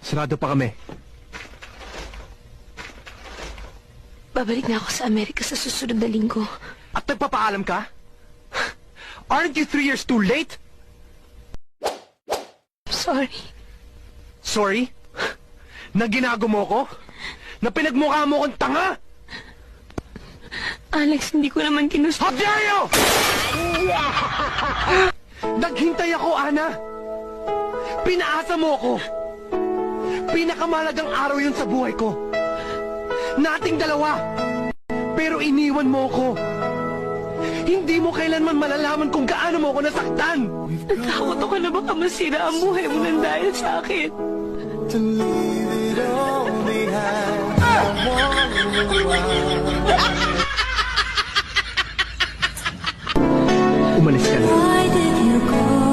Sarado pa kami. Babalik na ako sa Amerika sa susunod na linggo. At nagpapaalam ka? Aren't you 3 years too late? Sorry. Sorry? Na ginago mo ko? Na pinagmukha mo kong tanga? Alex, hindi ko naman ginusto. How dare you! Naghintay ako, Ana. Pinaasa mo ako. Pinakamalagang araw yun sa buhay ko. Nating dalawa. Pero iniwan mo ako. Hindi mo kailanman malalaman kung gaano mo ako nasaktan. Natakot ako na baka masira ang buhay mo nang dahil sa akin. To leave it all behind. I Umalis ka na. Why did you go?